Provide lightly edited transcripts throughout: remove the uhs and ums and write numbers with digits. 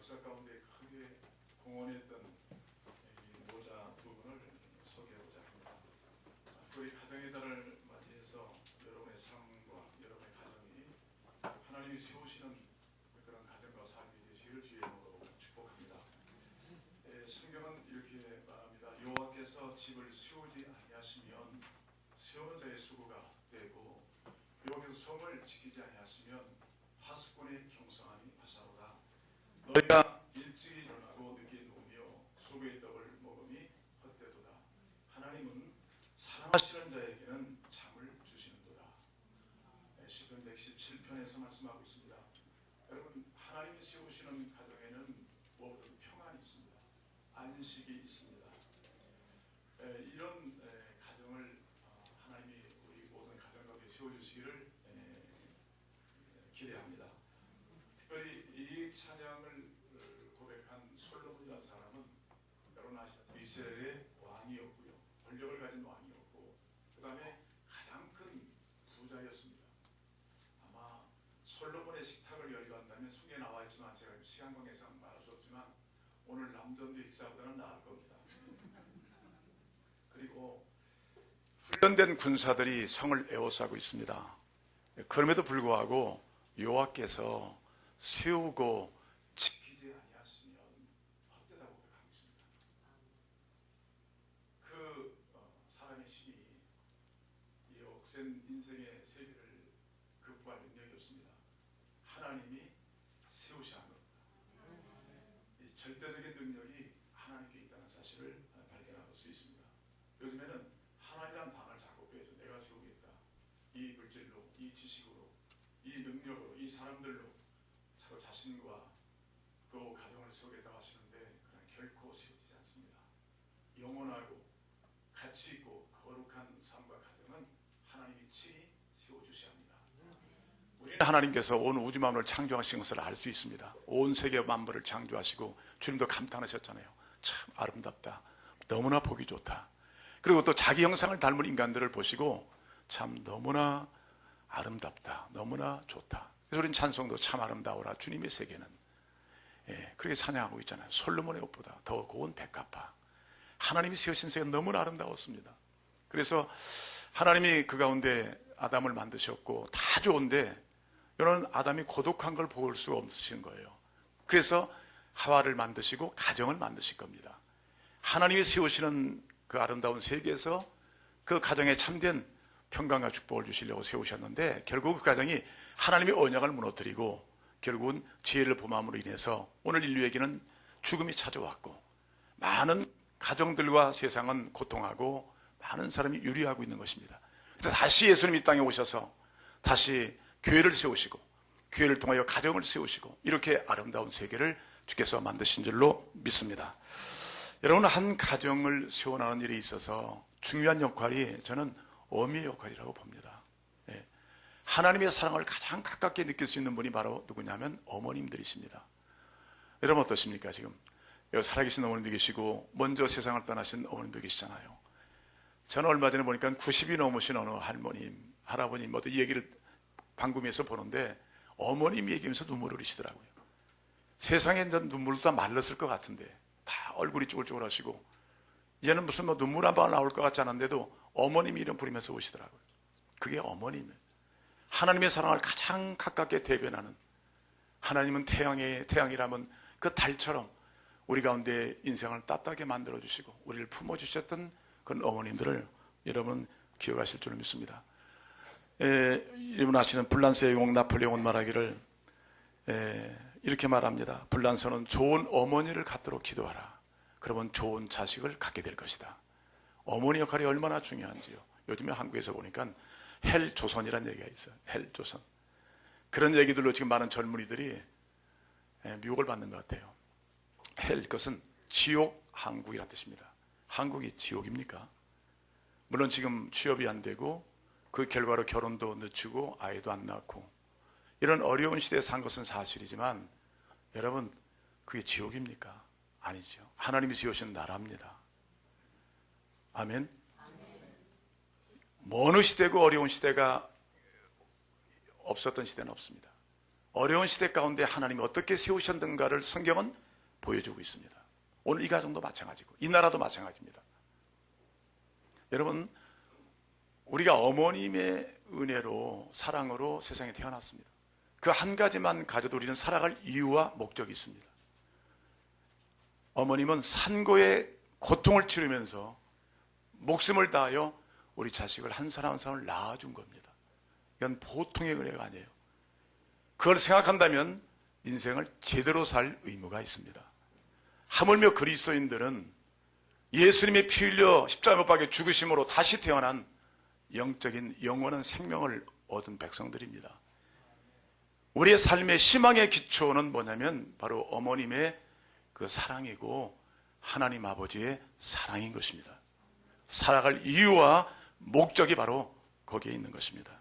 역사 가운데 크게 공헌했던 이 모자 두 분을 소개하고자 합니다. 우리 가정의 달을 맞이해서 여러분의 삶과 여러분의 가정이 하나님이 세우시는 그런 가정과 삶이 되시기를 주의 이름으로 축복합니다. 성경은 이렇게 말합니다. 여호와께서 집을 세우지 아니하시면 세우는 자의 수고가 되고 여호와께서 성을 지키지 아니하시면 파수꾼의 경성함이 화사로다. 너희가 일찍 일어나고 늦게 누우며 소고의 떡을 먹음이 헛되도다. 하나님은 사랑하시는 자에게는 잠을 주시는도다. 시편 117편에서 말씀하고 있습니다. 여러분, 하나님이 세우시는 가정에는 모든 평안이 있습니다. 안식이 있습니다. 이런 가정을 하나님이 우리 모든 가정 가운데 세워주시기를 기대합니다. 특별히 이 찬양을 고백한 솔로몬이라는 사람은 여러분 아시다시피 이스라엘의 왕이었고요, 권력을 가진 왕이었고, 그 다음에 가장 큰 부자였습니다. 아마 솔로몬의 식탁을 열거한다면 성경에 나와 있지만 제가 시간 관계상 말할 수 없지만 오늘 남전도 익사보다는 나을 겁니다. 그리고 훈련된 군사들이 성을 에워싸고 있습니다. 그럼에도 불구하고 여호와께서 세우고 지키지 아니하시면 헛되다고 고백하고 있습니다. 그 사람의 신이 이 억센 인생의 세계를 극복할 능력이 없습니다. 하나님이 세우셔야 합니다. 이 절대적인 능력이 하나님께 있다는 사실을 발견할 수 있습니다. 요즘에는 하나님이란 단어를 자꾸 빼죠. 내가 세우겠다. 이 물질로, 이 지식으로, 이 능력으로, 이 사람들로 자꾸 자신과 그 가정을 세우겠다고 하시는데 그러나 결코 세워지지 않습니다. 영원하고 가치 있고 거룩한 삶과 가정은 하나님이 친히 세워주셔야 합니다. 우리는 하나님께서 온 우주 만물을 창조하신 것을 알 수 있습니다. 온 세계 만물을 창조하시고 주님도 감탄하셨잖아요. 참 아름답다. 너무나 보기 좋다. 그리고 또 자기 형상을 닮은 인간들을 보시고 참 너무나 아름답다. 너무나 좋다. 그래서 우리는 찬송도 참 아름다워라 주님의 세계는. 그렇게 찬양하고 있잖아요. 솔로몬의 옷보다 더 고운 백합화. 하나님이 세우신 세계는 너무나 아름다웠습니다. 그래서 하나님이 그 가운데 아담을 만드셨고 다 좋은데 이런 아담이 고독한 걸 볼 수 없으신 거예요. 그래서 하와를 만드시고 가정을 만드실 겁니다. 하나님이 세우시는 그 아름다운 세계에서 그 가정에 참된 평강과 축복을 주시려고 세우셨는데 결국 그 가정이 하나님의 언약을 무너뜨리고 결국은 지혜를 범함으로 인해서 오늘 인류에게는 죽음이 찾아왔고 많은 가정들과 세상은 고통하고 많은 사람이 유리하고 있는 것입니다. 그래서 다시 예수님이 땅에 오셔서 다시 교회를 세우시고 교회를 통하여 가정을 세우시고 이렇게 아름다운 세계를 주께서 만드신 줄로 믿습니다. 여러분, 한 가정을 세워나가는 일에 있어서 중요한 역할이 저는 어미의 역할이라고 봅니다. 하나님의 사랑을 가장 가깝게 느낄 수 있는 분이 바로 누구냐면 어머님들이십니다. 여러분 어떠십니까? 지금 여기 살아계신 어머님도 계시고 먼저 세상을 떠나신 어머님도 계시잖아요. 저는 얼마 전에 보니까 90이 넘으신 어느 할머님, 할아버님 어떤 얘기를 방금에서 보는데 어머님 얘기하면서 눈물을 흘리시더라고요. 세상에 눈물도 다 말랐을 것 같은데 다 얼굴이 쭈글쭈글하시고 이제는 무슨 눈물 한 방 나올 것 같지 않은데도 어머님 이름 부리면서 오시더라고요. 그게 어머님이에요. 하나님의 사랑을 가장 가깝게 대변하는, 하나님은 태양이라면 그 달처럼 우리 가운데 인생을 따뜻하게 만들어주시고 우리를 품어주셨던 그런 어머님들을 여러분 기억하실 줄 믿습니다. 여러분 아시는 불란서의 영웅 나폴레옹은 말하기를 이렇게 말합니다. 불란서는 좋은 어머니를 갖도록 기도하라. 그러면 좋은 자식을 갖게 될 것이다. 어머니 역할이 얼마나 중요한지요. 요즘에 한국에서 보니까 헬조선이라는 얘기가 있어요. 헬조선. 그런 얘기들로 지금 많은 젊은이들이 미혹을 받는 것 같아요. 헬, 그것은 지옥 한국이라는 뜻입니다. 한국이 지옥입니까? 물론 지금 취업이 안 되고 그 결과로 결혼도 늦추고 아이도 안 낳고 이런 어려운 시대에 산 것은 사실이지만 여러분, 그게 지옥입니까? 아니죠. 하나님이 지으신 나라입니다. 아멘. 어느 시대고 어려운 시대가 없었던 시대는 없습니다. 어려운 시대 가운데 하나님이 어떻게 세우셨는가를 성경은 보여주고 있습니다. 오늘 이 가정도 마찬가지고 이 나라도 마찬가지입니다. 여러분, 우리가 어머님의 은혜로 사랑으로 세상에 태어났습니다. 그 한 가지만 가져도 우리는 살아갈 이유와 목적이 있습니다. 어머님은 산고의 고통을 치르면서 목숨을 다하여 우리 자식을 한 사람 한 사람을 낳아준 겁니다. 이건 보통의 은혜가 아니에요. 그걸 생각한다면 인생을 제대로 살 의무가 있습니다. 하물며 그리스도인들은 예수님의 피 흘려 십자가 못 박혀 죽으심으로 다시 태어난 영적인 영원한 생명을 얻은 백성들입니다. 우리의 삶의 희망의 기초는 뭐냐면 바로 어머님의 그 사랑이고 하나님 아버지의 사랑인 것입니다. 살아갈 이유와 목적이 바로 거기에 있는 것입니다.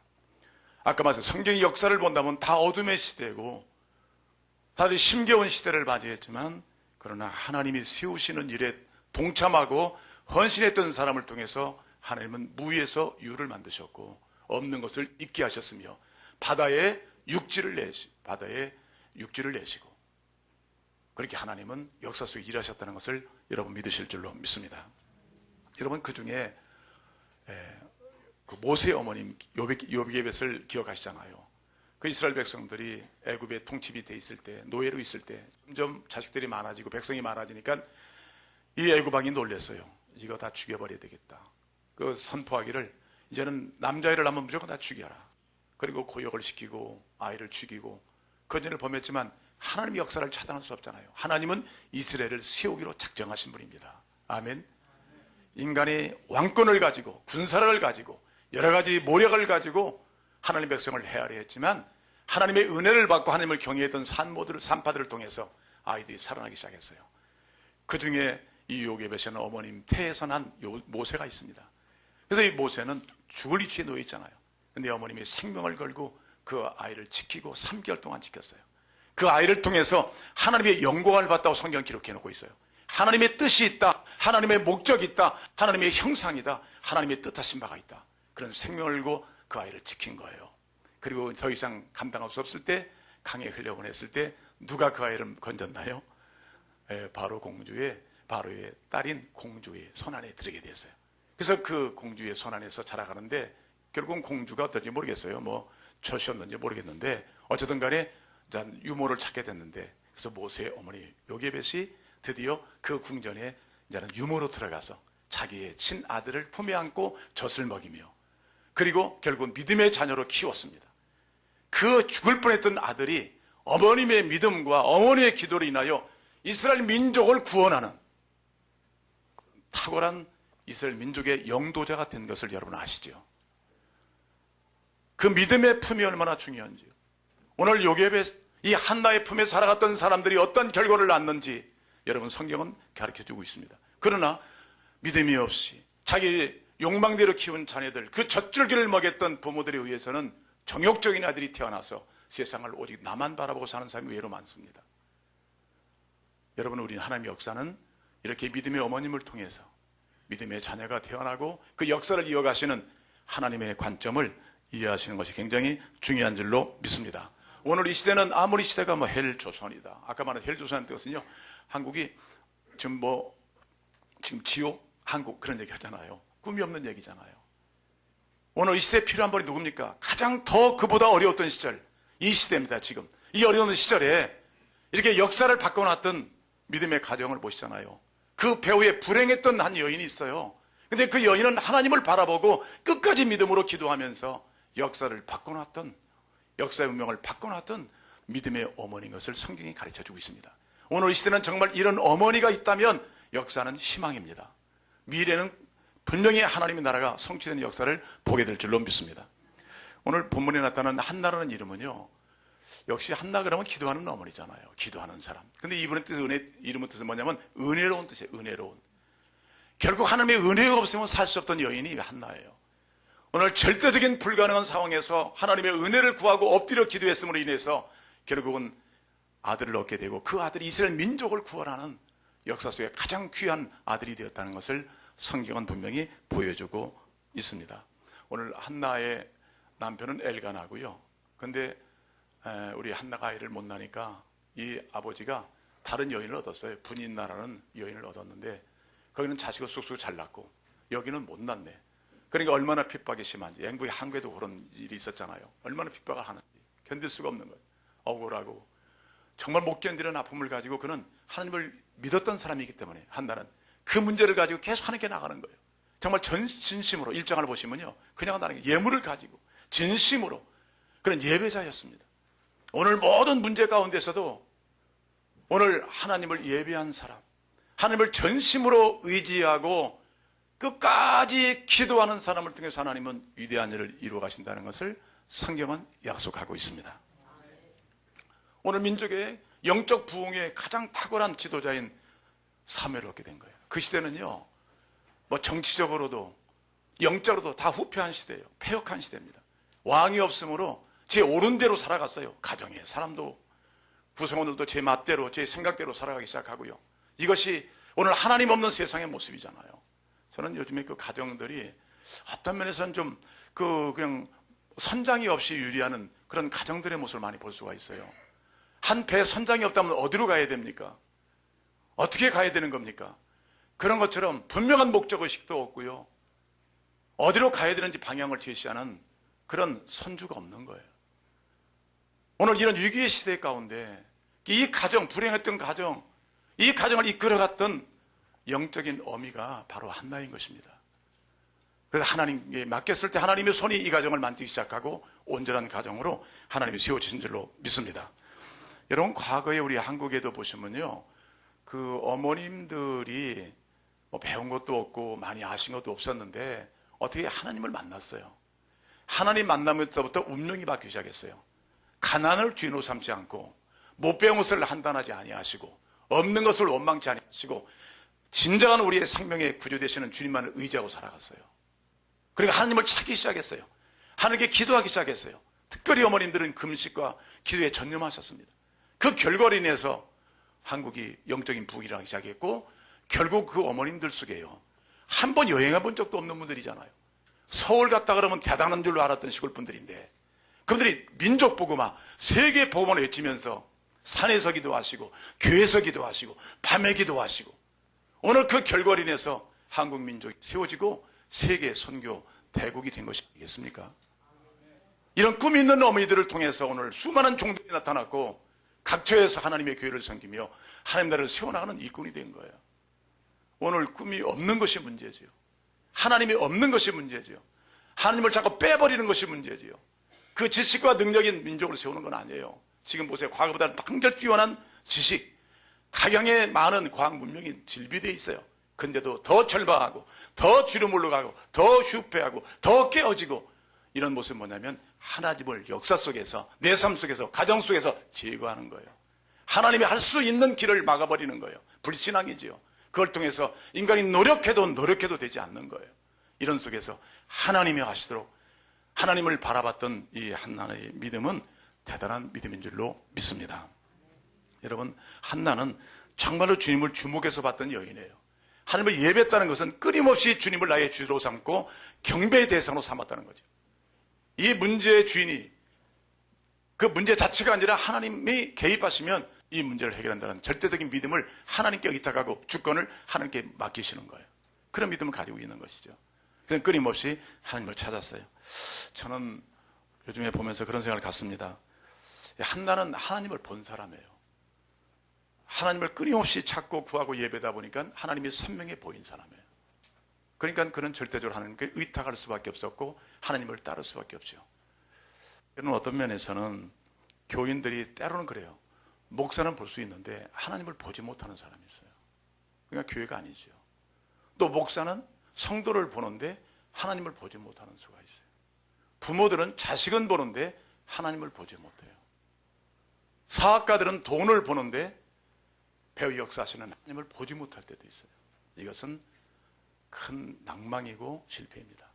아까 말씀 성경의 역사를 본다면 다 어둠의 시대고 다들 힘겨운 시대를 맞이했지만 그러나 하나님이 세우시는 일에 동참하고 헌신했던 사람을 통해서 하나님은 무에서 유를 만드셨고 없는 것을 있게 하셨으며 바다에 육지를 내시고 그렇게 하나님은 역사 속에 일하셨다는 것을 여러분 믿으실 줄로 믿습니다. 여러분 그 중에 그 모세의 어머님 요비게벳을 기억하시잖아요. 그 이스라엘 백성들이 애굽에 통치비 돼 있을 때, 노예로 있을 때 점점 자식들이 많아지고 백성이 많아지니까 이 애굽 왕이 놀랐어요. 이거 다 죽여버려야 되겠다. 그 선포하기를 이제는 남자애를 하면 무조건 다 죽여라. 그리고 고역을 시키고 아이를 죽이고 거짓을 범했지만 하나님의 역사를 차단할 수 없잖아요. 하나님은 이스라엘을 세우기로 작정하신 분입니다. 아멘. 인간이 왕권을 가지고 군사력을 가지고 여러 가지 모력을 가지고 하나님 백성을 헤아려 했지만 하나님의 은혜를 받고 하나님을 경외했던 산파들을 통해서 아이들이 살아나기 시작했어요. 그 중에 이 요게벳에는 어머님 태에서 난 모세가 있습니다. 그래서 이 모세는 죽을 위치에 놓여 있잖아요. 근데 어머님이 생명을 걸고 그 아이를 지키고 3개월 동안 지켰어요. 그 아이를 통해서 하나님의 영광을 받다고 성경 기록해 놓고 있어요. 하나님의 뜻이 있다. 하나님의 목적이 있다. 하나님의 형상이다. 하나님의 뜻하신 바가 있다. 그런 생명을 걸고 그 아이를 지킨 거예요. 그리고 더 이상 감당할 수 없을 때 강에 흘려보냈을 때 누가 그 아이를 건졌나요? 바로 바로의 딸인 공주의 손안에 들게 됐어요. 그래서 그 공주의 손안에서 자라가는데 결국은 공주가 어떤지 모르겠어요. 뭐 처시였는지 모르겠는데 어쨌든 간에 유모를 찾게 됐는데 그래서 모세의 어머니 요게벳이 드디어 그 궁전에 이제는 유모로 들어가서 자기의 친아들을 품에 안고 젖을 먹이며 그리고 결국 믿음의 자녀로 키웠습니다. 그 죽을 뻔했던 아들이 어머님의 믿음과 어머니의 기도로 인하여 이스라엘 민족을 구원하는 탁월한 이스라엘 민족의 영도자가 된 것을 여러분 아시죠? 그 믿음의 품이 얼마나 중요한지요. 오늘 요게벳 이 한나의 품에 살아갔던 사람들이 어떤 결과를 낳았는지 여러분 성경은 가르쳐주고 있습니다. 그러나 믿음이 없이 자기 욕망대로 키운 자녀들 그 젖줄기를 먹였던 부모들에 의해서는 정욕적인 아들이 태어나서 세상을 오직 나만 바라보고 사는 사람이 의외로 많습니다. 여러분 우리 하나님의 역사는 이렇게 믿음의 어머님을 통해서 믿음의 자녀가 태어나고 그 역사를 이어가시는 하나님의 관점을 이해하시는 것이 굉장히 중요한 줄로 믿습니다. 오늘 이 시대는 아무리 시대가 헬조선이다. 아까 말한 헬조선의 뜻은요. 한국이 지금 지금 지옥, 한국 그런 얘기 하잖아요. 꿈이 없는 얘기잖아요. 오늘 이 시대에 필요한 분이 누굽니까? 가장 더 그보다 어려웠던 시절. 이 시대입니다, 지금. 이 어려운 시절에 이렇게 역사를 바꿔놨던 믿음의 가정을 보시잖아요. 그 배후에 불행했던 한 여인이 있어요. 근데 그 여인은 하나님을 바라보고 끝까지 믿음으로 기도하면서 역사를 바꿔놨던, 역사의 운명을 바꿔놨던 믿음의 어머니인 것을 성경이 가르쳐주고 있습니다. 오늘 이 시대는 정말 이런 어머니가 있다면 역사는 희망입니다. 미래는 분명히 하나님의 나라가 성취되는 역사를 보게 될 줄로 믿습니다. 오늘 본문에 나타난 한나라는 이름은요, 역시 한나 그러면 기도하는 어머니잖아요. 기도하는 사람. 근데 이분의 이름의 뜻은 뭐냐면 은혜로운 뜻이에요. 은혜로운. 결국 하나님의 은혜가 없으면 살 수 없던 여인이 한나예요. 오늘 절대적인 불가능한 상황에서 하나님의 은혜를 구하고 엎드려 기도했음으로 인해서 결국은 아들을 얻게 되고 그 아들이 이스라엘 민족을 구원하는 역사 속에 가장 귀한 아들이 되었다는 것을 성경은 분명히 보여주고 있습니다. 오늘 한나의 남편은 엘가나고요. 그런데 우리 한나가 아이를 못 낳으니까 이 아버지가 다른 여인을 얻었어요. 분인나라는 여인을 얻었는데 거기는 자식을 쑥쑥 잘 낳고 여기는 못 낳네. 그러니까 얼마나 핍박이 심한지. 앵구의 한국에도 그런 일이 있었잖아요. 얼마나 핍박을 하는지 견딜 수가 없는 거예요. 억울하고 정말 못 견디는 아픔을 가지고 그는 하나님을 믿었던 사람이기 때문에 한나는 그 문제를 가지고 계속 하나님께 나가는 거예요. 정말 진심으로. 일장을 보시면요, 그냥 나는 예물을 가지고 진심으로 그런 예배자였습니다. 오늘 모든 문제 가운데서도 오늘 하나님을 예배한 사람, 하나님을 전심으로 의지하고 끝까지 기도하는 사람을 통해서 하나님은 위대한 일을 이루어 가신다는 것을 성경은 약속하고 있습니다. 오늘 민족의 영적 부흥의 가장 탁월한 지도자인 사무엘을 얻게 된 거예요. 그 시대는요, 뭐 정치적으로도 영적으로도 다 후퇴한 시대예요. 폐역한 시대입니다. 왕이 없으므로 제 옳은 대로 살아갔어요. 가정에 사람도 구성원들도 제 맛대로 제 생각대로 살아가기 시작하고요. 이것이 오늘 하나님 없는 세상의 모습이잖아요. 저는 요즘에 그 가정들이 어떤 면에서는 좀 그냥 선장이 없이 유리하는 그런 가정들의 모습을 많이 볼 수가 있어요. 한 배에 선장이 없다면 어디로 가야 됩니까? 어떻게 가야 되는 겁니까? 그런 것처럼 분명한 목적의식도 없고요. 어디로 가야 되는지 방향을 제시하는 그런 선주가 없는 거예요. 오늘 이런 위기의 시대 가운데 이 가정, 불행했던 가정, 이 가정을 이끌어갔던 영적인 어미가 바로 한나인 것입니다. 그래서 하나님께 맡겼을 때 하나님의 손이 이 가정을 만지기 시작하고 온전한 가정으로 하나님이 세워주신 줄로 믿습니다. 여러분, 과거에 우리 한국에도 보시면요, 그 어머님들이 뭐 배운 것도 없고 많이 아신 것도 없었는데 어떻게 하나님을 만났어요. 하나님 만나면서부터 운명이 바뀌기 시작했어요. 가난을 주인으로 삼지 않고 못 배운 것을 한단하지 아니하시고 없는 것을 원망치 아니하시고 진정한 우리의 생명의 구주 되시는 주님만을 의지하고 살아갔어요. 그러니까 하나님을 찾기 시작했어요. 하나님께 기도하기 시작했어요. 특별히 어머님들은 금식과 기도에 전념하셨습니다. 그 결과로 인해서 한국이 영적인 부흥이 일어나기 시작했고, 결국 그 어머님들 속에요, 한 번 여행해 본 적도 없는 분들이잖아요. 서울 갔다 그러면 대단한 줄로 알았던 시골 분들인데 그분들이 민족 복음화, 세계 복음을 외치면서 산에서 기도하시고 교회에서 기도하시고 밤에 기도하시고, 오늘 그 결과로 인해서 한국 민족이 세워지고 세계 선교 대국이 된 것이 아니겠습니까? 이런 꿈 있는 어머니들을 통해서 오늘 수많은 종들이 나타났고 각처에서 하나님의 교회를 섬기며 하나님 나라를 세워나가는 일꾼이 된 거예요. 오늘 꿈이 없는 것이 문제지요. 하나님이 없는 것이 문제지요. 하나님을 자꾸 빼버리는 것이 문제지요. 그 지식과 능력인 민족을 세우는 건 아니에요. 지금 보세요. 과거보다는 한결 뛰어난 지식, 가경에 많은 과학 문명이 질비되어 있어요. 근데도 더 절망하고 더 뒤로 물러가고 더 휴폐하고 더 깨어지고, 이런 모습은 뭐냐면 하나님을 역사 속에서, 내 삶 속에서, 가정 속에서 제거하는 거예요. 하나님이 할 수 있는 길을 막아버리는 거예요. 불신앙이지요. 그걸 통해서 인간이 노력해도 되지 않는 거예요. 이런 속에서 하나님이 하시도록 하나님을 바라봤던 이 한나의 믿음은 대단한 믿음인 줄로 믿습니다. 여러분, 한나는 정말로 주님을 주목해서 봤던 여인이에요. 하나님을 예배했다는 것은 끊임없이 주님을 나의 주로 삼고 경배의 대상으로 삼았다는 거죠. 이 문제의 주인이 그 문제 자체가 아니라 하나님이 개입하시면 이 문제를 해결한다는 절대적인 믿음을 하나님께 의탁하고 주권을 하나님께 맡기시는 거예요. 그런 믿음을 가지고 있는 것이죠. 그래서 끊임없이 하나님을 찾았어요. 저는 요즘에 보면서 그런 생각을 갖습니다. 한나는 하나님을 본 사람이에요. 하나님을 끊임없이 찾고 구하고 예배다 보니까 하나님이 선명해 보인 사람이에요. 그러니까 그는 절대적으로 하나님께 의탁할 수밖에 없었고 하나님을 따를 수밖에 없죠. 그런 어떤 면에서는 교인들이 때로는 그래요. 목사는 볼 수 있는데 하나님을 보지 못하는 사람이 있어요. 그러니까 교회가 아니죠. 또 목사는 성도를 보는데 하나님을 보지 못하는 수가 있어요. 부모들은 자식은 보는데 하나님을 보지 못해요. 사학가들은 돈을 보는데 배우 역사하시는 하나님을 보지 못할 때도 있어요. 이것은 큰 낭망이고 실패입니다.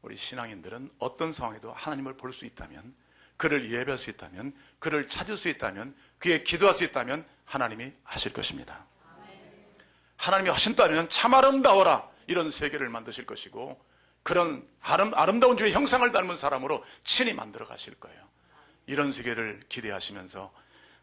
우리 신앙인들은 어떤 상황에도 하나님을 볼 수 있다면, 그를 예배할 수 있다면, 그를 찾을 수 있다면, 그에 기도할 수 있다면 하나님이 하실 것입니다. 하나님이 하신다면 참 아름다워라, 이런 세계를 만드실 것이고, 그런 아름다운 주의 형상을 닮은 사람으로 친히 만들어 가실 거예요. 이런 세계를 기대하시면서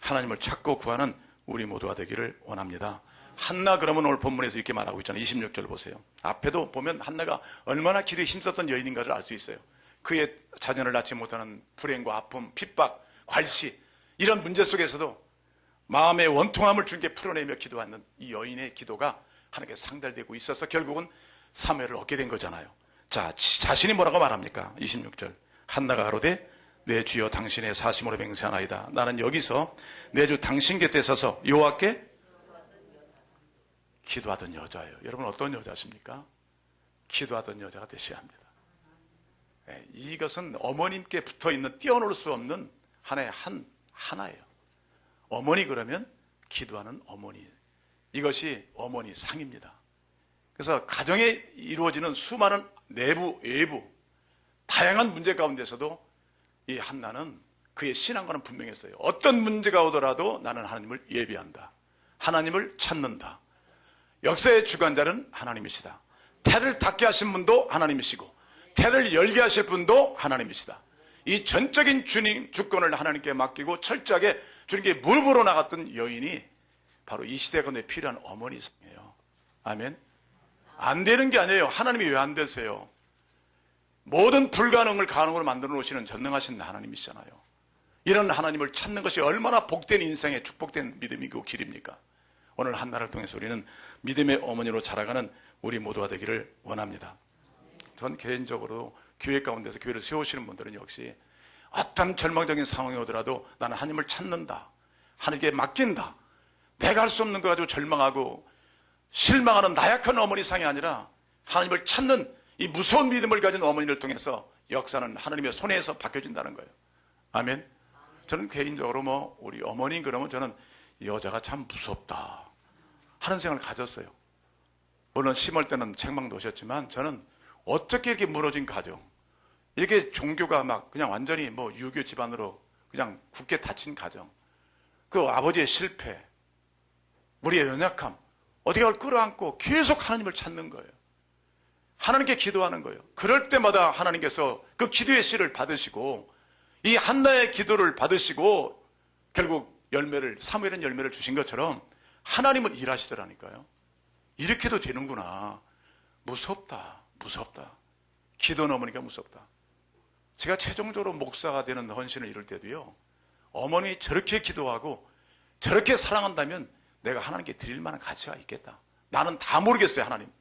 하나님을 찾고 구하는 우리 모두가 되기를 원합니다. 한나 그러면 오늘 본문에서 이렇게 말하고 있잖아요. 26절 보세요. 앞에도 보면 한나가 얼마나 기도에 힘썼던 여인인가를 알 수 있어요. 그의 자녀를 낳지 못하는 불행과 아픔, 핍박, 괄시 이런 문제 속에서도 마음의 원통함을 주님께 풀어내며 기도하는 이 여인의 기도가 하나님께 상달되고 있어서 결국은 사무엘을 얻게 된 거잖아요. 자, 자신이 뭐라고 말합니까? 26절. 한나가 가로되 내 주여 당신의 사심으로 맹세하나이다. 나는 여기서 내 주 당신 곁에 서서 여호와께 기도하던 여자예요. 여러분 어떤 여자십니까? 기도하던 여자가 되셔야 합니다. 이것은 어머님께 붙어있는 뛰어놀 수 없는 하나의 하나예요. 어머니 그러면 기도하는 어머니. 이것이 어머니 상입니다. 그래서 가정에 이루어지는 수많은 내부, 외부 다양한 문제 가운데서도 이 한나는 그의 신앙과는 분명했어요. 어떤 문제가 오더라도 나는 하나님을 예비한다. 하나님을 찾는다. 역사의 주관자는 하나님이시다. 태를 닫게 하신 분도 하나님이시고 태를 열게 하실 분도 하나님이시다. 이 전적인 주권을 하나님께 맡기고 철저하게 주님께 무릎으로 나갔던 여인이 바로 이 시대 가운데 필요한 어머니이에요. 아멘. 안 되는 게 아니에요. 하나님이 왜 안 되세요? 모든 불가능을 가능으로 만들어 놓으시는 전능하신 하나님이시잖아요. 이런 하나님을 찾는 것이 얼마나 복된 인생의 축복된 믿음이고 길입니까? 오늘 한나를 통해서 우리는 믿음의 어머니로 자라가는 우리 모두가 되기를 원합니다. 전 개인적으로 교회 가운데서 교회를 세우시는 분들은 역시 어떤 절망적인 상황이 오더라도 나는 하나님을 찾는다. 하나님께 맡긴다. 내가 할 수 없는 거 가지고 절망하고 실망하는 나약한 어머니 상이 아니라 하나님을 찾는 이 무서운 믿음을 가진 어머니를 통해서 역사는 하나님의 손에서 바뀌어진다는 거예요. 아멘. 저는 개인적으로 우리 어머니 그러면 저는 여자가 참 무섭다 하는 생각을 가졌어요. 물론 심을 때는 책망도 오셨지만 저는 어떻게 이렇게 무너진 가정, 이렇게 종교가 막 그냥 완전히 유교 집안으로 그냥 굳게 닫힌 가정, 그 아버지의 실패, 우리의 연약함, 어떻게 그걸 끌어안고 계속 하나님을 찾는 거예요. 하나님께 기도하는 거예요. 그럴 때마다 하나님께서 그 기도의 씨를 받으시고 이 한나의 기도를 받으시고 결국 사무엘은 열매를 주신 것처럼 하나님은 일하시더라니까요. 이렇게도 되는구나. 무섭다. 기도는 어머니가 무섭다. 제가 최종적으로 목사가 되는 헌신을 이룰 때도요, 어머니 저렇게 기도하고 저렇게 사랑한다면 내가 하나님께 드릴 만한 가치가 있겠다. 나는 다 모르겠어요, 하나님.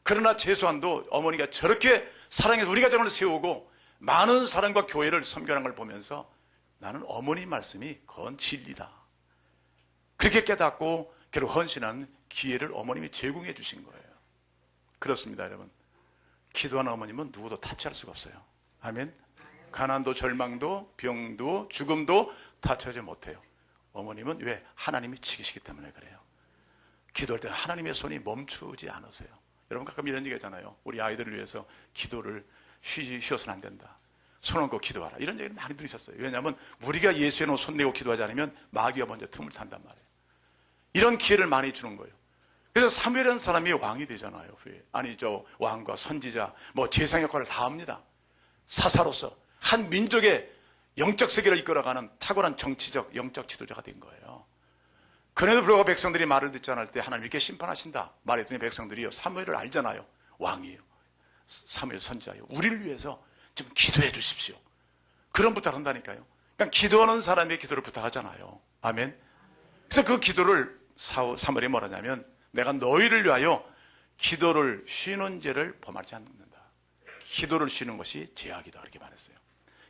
그러나 최소한도 어머니가 저렇게 사랑해서 우리 가정을 세우고 많은 사랑과 교회를 섬겨하는 걸 보면서 나는 어머니 말씀이 그건 진리다. 그렇게 깨닫고 결국 헌신한 기회를 어머님이 제공해 주신 거예요. 그렇습니다, 여러분. 기도하는 어머님은 누구도 타치할 수가 없어요. 아멘. 가난도 절망도 병도 죽음도 타치하지 못해요. 어머님은 왜? 하나님이 지키시기 때문에 그래요. 기도할 때는 하나님의 손이 멈추지 않으세요. 여러분 가끔 이런 얘기 하잖아요. 우리 아이들을 위해서 기도를 쉬어서는 안 된다. 손 얹고 기도하라. 이런 얘기를 많이 들으셨어요. 왜냐하면 우리가 예수의 손 손내고 기도하지 않으면 마귀가 먼저 틈을 탄단 말이에요. 이런 기회를 많이 주는 거예요. 그래서 사무엘이라는 사람이 왕이 되잖아요. 왕과 선지자, 제상 역할을 다 합니다. 사사로서 한 민족의 영적 세계를 이끌어가는 탁월한 정치적, 영적 지도자가 된 거예요. 그래도 불구하고 백성들이 말을 듣지 않을 때 하나님 이렇게 심판하신다 말했더니 백성들이요, 사무엘을 알잖아요. 왕이에요. 사무엘 선지자요. 우리를 위해서 좀 기도해 주십시오. 그런 부탁을 한다니까요. 그러니까 기도하는 사람의 기도를 부탁하잖아요. 아멘. 그래서 그 기도를 사무엘이 뭐라냐면 내가 너희를 위하여 기도를 쉬는 죄를 범하지 않는다. 기도를 쉬는 것이 죄악이다. 이렇게 말했어요.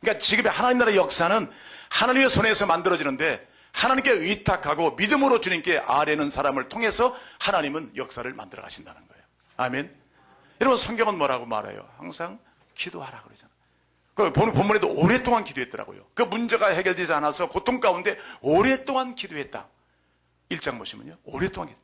그러니까 지금의 하나님 나라의 역사는 하나님의 손에서 만들어지는데 하나님께 의탁하고 믿음으로 주님께 아뢰는 사람을 통해서 하나님은 역사를 만들어 가신다는 거예요. 아멘. 여러분 성경은 뭐라고 말해요? 항상 기도하라 그러잖아요. 그 본문에도 오랫동안 기도했더라고요. 그 문제가 해결되지 않아서 고통 가운데 오랫동안 기도했다. 1장 보시면요. 오랫동안 기도.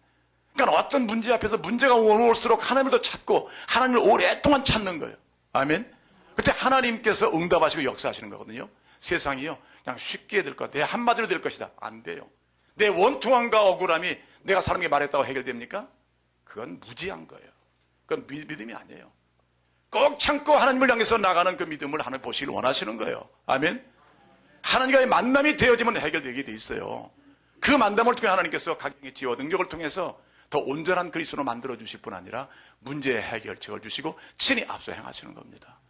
그러니까 어떤 문제 앞에서 문제가 올수록 하나님을 더 찾고 하나님을 오랫동안 찾는 거예요. 아멘. 그때 하나님께서 응답하시고 역사하시는 거거든요. 세상이요 그냥 쉽게 될 것, 내 한마디로 될 것이다. 안 돼요. 내 원통함과 억울함이 내가 사람에게 말했다고 해결됩니까? 그건 무지한 거예요. 그건 믿음이 아니에요. 꼭 참고 하나님을 향해서 나가는 그 믿음을 하나님 보시길 원하시는 거예요. 아멘. 하나님과의 만남이 되어지면 해결되게 돼 있어요. 그 만남을 통해 하나님께서 각종의 지혜와 능력을 통해서 더 온전한 그리스도로 만들어 주실 뿐 아니라 문제의 해결책을 주시고 친히 앞서 행하시는 겁니다.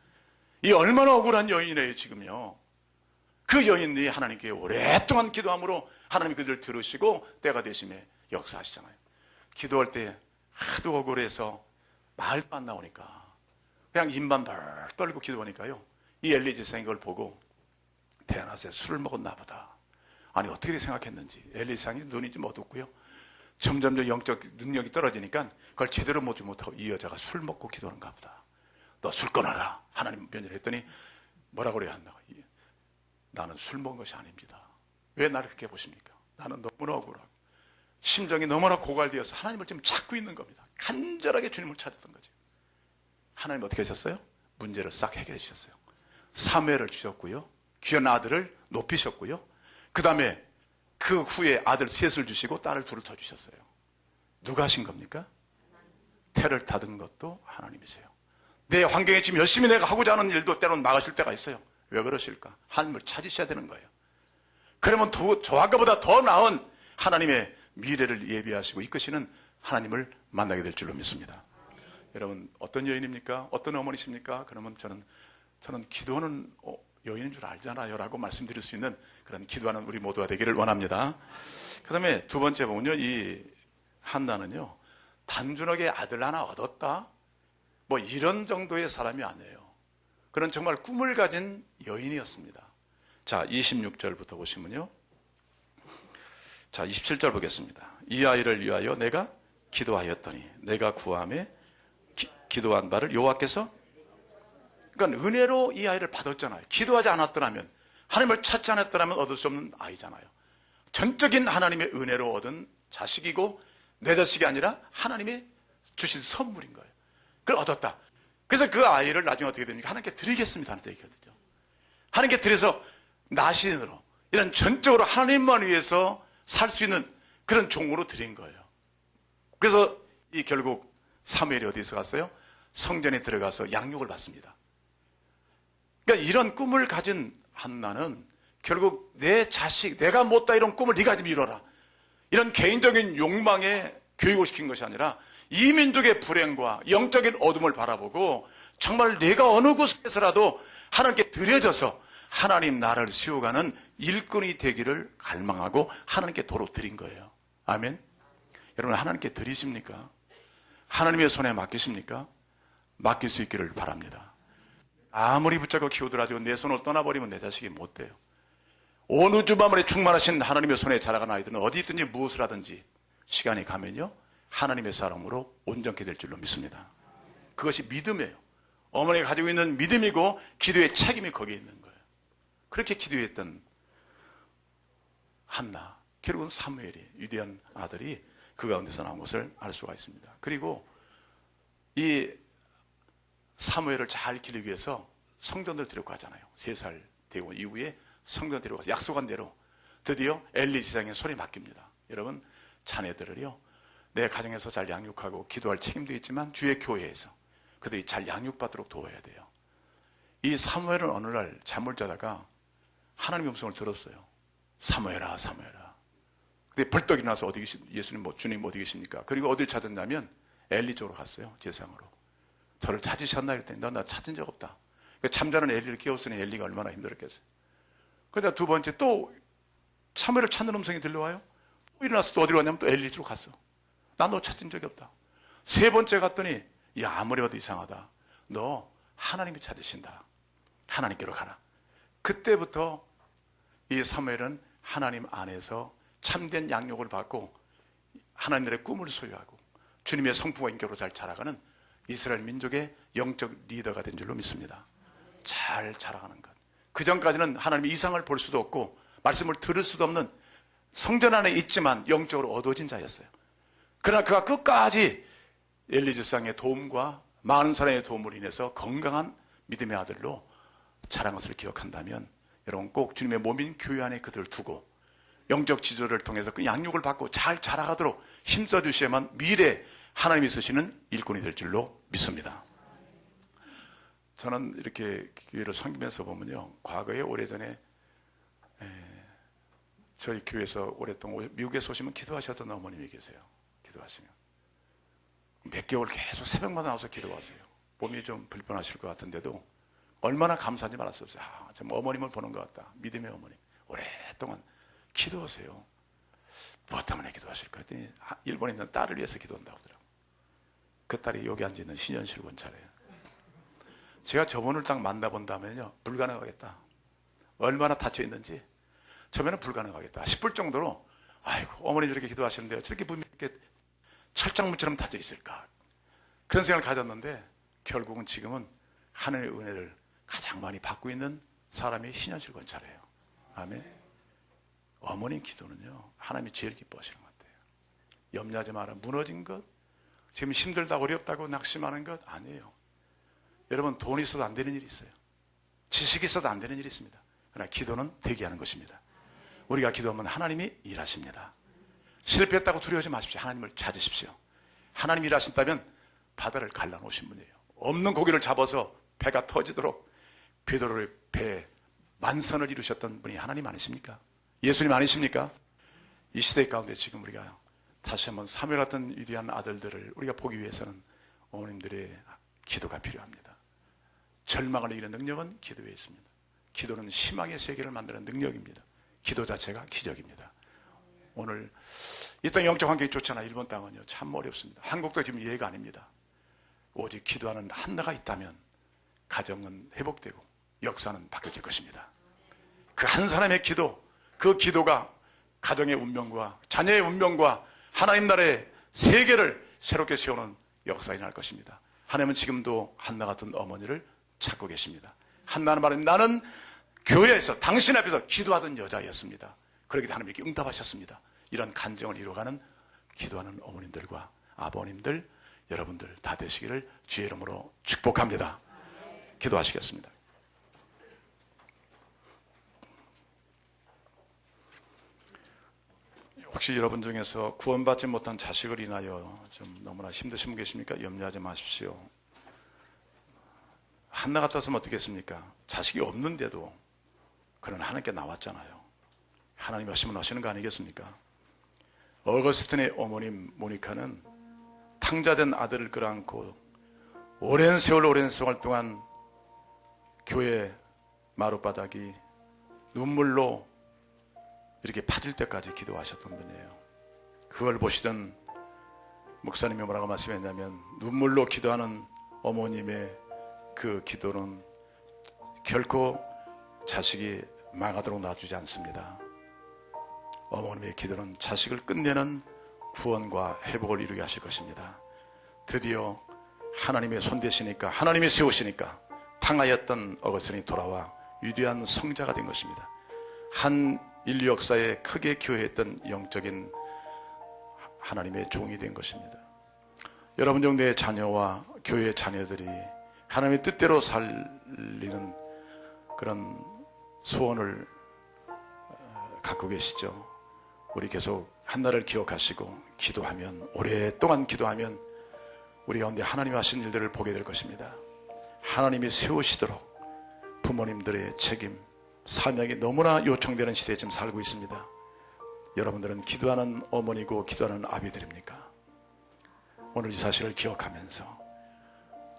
이 얼마나 억울한 여인이에요 지금요. 그 여인이 하나님께 오랫동안 기도함으로 하나님이 그들을 들으시고 때가 되심에 역사하시잖아요. 기도할 때 하도 억울해서 말도 안 나오니까 그냥 입만 벌 떨고 기도하니까요. 이 엘리 제사장이 그걸 보고 대낮에 술을 먹었나 보다. 아니 어떻게 생각했는지 엘리 제사장이 눈이 좀 어둡고요. 점점 영적 능력이 떨어지니까 그걸 제대로 보지 못하고 이 여자가 술 먹고 기도하는가 보다. 너 술 끊어라. 하나님 면전에 했더니 뭐라고 그래야 한다. 나는 술 먹은 것이 아닙니다. 왜 나를 그렇게 보십니까? 나는 너무나 억울하고 심정이 너무나 고갈되어서 하나님을 지금 찾고 있는 겁니다. 간절하게 주님을 찾았던 거죠. 하나님 어떻게 하셨어요? 문제를 싹 해결해 주셨어요. 사무엘을 주셨고요. 귀한 아들을 높이셨고요. 그 다음에 그 후에 아들 셋을 주시고 딸을 둘을 더 주셨어요. 누가 하신 겁니까? 태를 닫은 것도 하나님이세요. 내 환경에 지금 열심히 내가 하고자 하는 일도 때로는 막으실 때가 있어요. 왜 그러실까? 하나님을 찾으셔야 되는 거예요. 그러면 저와 그보다 더 나은 하나님의 미래를 예비하시고 이끄시는 하나님을 만나게 될 줄로 믿습니다. 여러분 어떤 여인입니까? 어떤 어머니십니까? 그러면 저는 기도하는 여인인 줄 알잖아요 라고 말씀드릴 수 있는 그런 기도하는 우리 모두가 되기를 원합니다. 그 다음에 두 번째 보면요, 이 한나는요 단순하게 아들 하나 얻었다 뭐 이런 정도의 사람이 아니에요. 그는 정말 꿈을 가진 여인이었습니다. 자 26절부터 보시면요, 자 27절 보겠습니다. 이 아이를 위하여 내가 기도하였더니 내가 구함에 기도한 바를 여호와께서, 그러니까 은혜로 이 아이를 받았잖아요. 기도하지 않았더라면, 하나님을 찾지 않았더라면 얻을 수 없는 아이잖아요. 전적인 하나님의 은혜로 얻은 자식이고 내 자식이 아니라 하나님이 주신 선물인 거예요. 그걸 얻었다. 그래서 그 아이를 나중에 어떻게 됩니까? 하나님께 드리겠습니다 하는 얘기거든요. 하나님께 드려서 나신으로 이런 전적으로 하나님만 위해서 살 수 있는 그런 종으로 드린 거예요. 그래서 이 결국 사무엘이 어디서 갔어요? 성전에 들어가서 양육을 받습니다. 그러니까 이런 꿈을 가진 한나는 결국 내 자식, 내가 못다 이런 꿈을 네가 좀 이뤄라. 이런 개인적인 욕망에 교육을 시킨 것이 아니라 이 민족의 불행과 영적인 어둠을 바라보고 정말 내가 어느 곳에서라도 하나님께 드려져서 하나님 나라를 세워가는 일꾼이 되기를 갈망하고 하나님께 도로 드린 거예요. 아멘. 여러분 하나님께 드리십니까? 하나님의 손에 맡기십니까? 맡길 수 있기를 바랍니다. 아무리 붙잡고 키우더라도 내 손을 떠나버리면 내 자식이 못 돼요. 온 우주 만물에 충만하신 하나님의 손에 자라간 아이들은 어디 있든지 무엇을 하든지 시간이 가면요 하나님의 사람으로 온전케 될 줄로 믿습니다. 그것이 믿음이에요. 어머니가 가지고 있는 믿음이고 기도의 책임이 거기에 있는 거예요. 그렇게 기도했던 한나, 결국은 사무엘이 위대한 아들이 그 가운데서 나온 것을 알 수가 있습니다. 그리고 이 사무엘을 잘 기르기 위해서 성전을 데리고 가잖아요. 3살 되고 이후에 성전 데리고 가서 약속한 대로 드디어 엘리 제사장의 손에 맡깁니다. 여러분 자녀들을요 내 가정에서 잘 양육하고 기도할 책임도 있지만 주의 교회에서 그들이 잘 양육받도록 도와야 돼요. 이 사무엘은 어느 날 잠을 자다가 하나님의 음성을 들었어요. 사무엘아 사무엘아. 근데 벌떡 일어나서 어디 예수님 주님 어디 계십니까? 그리고 어딜 찾았냐면 엘리 쪽으로 갔어요. 제사장으로. 저를 찾으셨나 했더니 나 찾은 적 없다. 잠자는 엘리를 깨웠으니 엘리가 얼마나 힘들었겠어요. 그러다 두 번째 또 사무엘을 찾는 음성이 들려와요. 또 일어나서 또 어디로 갔냐면 또 엘리 쪽으로 갔어. 난 너 찾은 적이 없다. 세 번째 갔더니 야 아무리 봐도 이상하다. 너 하나님이 찾으신다. 하나님께로 가라. 그때부터 이 사무엘은 하나님 안에서 참된 양육을 받고 하나님의 꿈을 소유하고 주님의 성품과 인격으로 잘 자라가는 이스라엘 민족의 영적 리더가 된 줄로 믿습니다. 잘 자라가는 것. 그 전까지는 하나님의 이상을 볼 수도 없고 말씀을 들을 수도 없는 성전 안에 있지만 영적으로 어두워진 자였어요. 그러나 그가 끝까지 엘리 제사장의 도움과 많은 사람의 도움으로 인해서 건강한 믿음의 아들로 자란 것을 기억한다면 여러분 꼭 주님의 몸인 교회 안에 그들을 두고 영적 지도를 통해서 그 양육을 받고 잘 자라가도록 힘써 주셔야만 미래 하나님이 쓰시는 일꾼이 될 줄로 믿습니다. 저는 이렇게 교회를 섬기면서 보면요 과거에 오래전에 저희 교회에서 오랫동안 미국에서 오시면 기도하셨던 어머님이 계세요. 기도하시면 몇 개월 계속 새벽마다 나와서 기도하세요. 몸이 좀 불편하실 것 같은데도 얼마나 감사한지 말할 수 없어요. 정말 어머님을 보는 것 같다. 믿음의 어머님. 오랫동안 기도하세요. 무엇 때문에 기도하실까 했더니 일본에 있는 딸을 위해서 기도한다고 하더라고요. 그 딸이 여기 앉아있는 신현실 권차래요. 제가 저분을 딱 만나본다면요, 불가능하겠다. 얼마나 닫혀있는지 처음에는 불가능하겠다 싶을 정도로, 아이고 어머니 저렇게 기도하시는데요, 저렇게 분명히 이렇게 철장문처럼 닫혀 있을까, 그런 생각을 가졌는데 결국은 지금은 하나님의 은혜를 가장 많이 받고 있는 사람이 신현실 권차래요. 아멘. 어머니 기도는요, 하나님이 제일 기뻐하시는 것 같아요. 염려하지 마라. 무너진 것, 지금 힘들다 어렵다고 낙심하는 것 아니에요. 여러분, 돈이 있어도 안 되는 일이 있어요. 지식이 있어도 안 되는 일이 있습니다. 그러나 기도는 되게 하는 것입니다. 우리가 기도하면 하나님이 일하십니다. 실패했다고 두려워하지 마십시오. 하나님을 찾으십시오. 하나님이 일하신다면 바다를 갈라놓으신 분이에요. 없는 고기를 잡아서 배가 터지도록 베드로의 배에 만선을 이루셨던 분이 하나님 아니십니까? 예수님 아니십니까? 이 시대 가운데 지금 우리가 다시 한번 사무엘 같은 위대한 아들들을 우리가 보기 위해서는 어머님들의 기도가 필요합니다. 절망을 이기는 능력은 기도에 있습니다. 기도는 희망의 세계를 만드는 능력입니다. 기도 자체가 기적입니다. 오늘 이 땅 영적 환경이 좋잖아요. 일본 땅은요, 참 어렵습니다. 한국도 지금 예가 아닙니다. 오직 기도하는 한나가 있다면 가정은 회복되고 역사는 바뀌어질 것입니다. 그 한 사람의 기도, 그 기도가 가정의 운명과 자녀의 운명과 하나님 나라의 세계를 새롭게 세우는 역사가 일어날 것입니다. 하나님은 지금도 한나 같은 어머니를 찾고 계십니다. 한나는 말은 나는 교회에서 당신 앞에서 기도하던 여자였습니다. 그러기도 하나님이 이렇게 응답하셨습니다. 이런 간증을 이루어가는 기도하는 어머님들과 아버님들, 여러분들 다 되시기를 주의 이름으로 축복합니다. 기도하시겠습니다. 혹시 여러분 중에서 구원받지 못한 자식을 인하여 좀 너무나 힘드신 분 계십니까? 염려하지 마십시오. 한나 같았으면 어떻겠습니까? 자식이 없는데도 그는 하나님께 나왔잖아요. 하나님이 하시면 하시는 거 아니겠습니까? 어거스틴의 어머님 모니카는 탕자된 아들을 끌어안고 오랜 세월 동안 교회 마룻바닥이 눈물로 이렇게 파질 때까지 기도하셨던 분이에요. 그걸 보시던 목사님이 뭐라고 말씀했냐면, 눈물로 기도하는 어머님의 그 기도는 결코 자식이 망하도록 놔두지 않습니다. 어머님의 기도는 자식을 끝내는 구원과 회복을 이루게 하실 것입니다. 드디어 하나님의 손 대시니까, 하나님이 세우시니까 탕하였던 어거스틴이 돌아와 위대한 성자가 된 것입니다. 한 인류 역사에 크게 기여했던 영적인 하나님의 종이 된 것입니다. 여러분 정도의 자녀와 교회의 자녀들이 하나님의 뜻대로 살리는 그런 소원을 갖고 계시죠. 우리 계속 한나를 기억하시고 기도하면, 오랫동안 기도하면 우리 가운데 하나님이 하신 일들을 보게 될 것입니다. 하나님이 세우시도록 부모님들의 책임, 사명이 너무나 요청되는 시대에 지금 살고 있습니다. 여러분들은 기도하는 어머니고 기도하는 아비들입니까? 오늘 이 사실을 기억하면서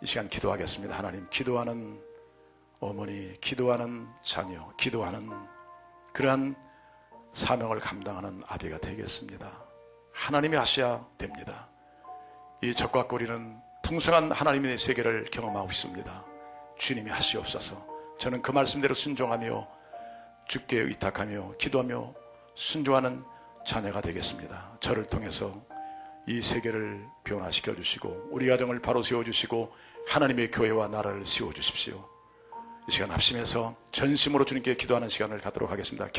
이 시간 기도하겠습니다. 하나님, 기도하는 어머니, 기도하는 자녀, 기도하는 그러한 사명을 감당하는 아비가 되겠습니다. 하나님이 하셔야 됩니다. 이 적과 꼬리는 풍성한 하나님의 세계를 경험하고 있습니다. 주님이 하시옵소서. 저는 그 말씀대로 순종하며 주께 의탁하며 기도하며 순종하는 자녀가 되겠습니다. 저를 통해서 이 세계를 변화시켜 주시고 우리 가정을 바로 세워주시고 하나님의 교회와 나라를 세워주십시오. 이 시간 합심해서 전심으로 주님께 기도하는 시간을 갖도록 하겠습니다.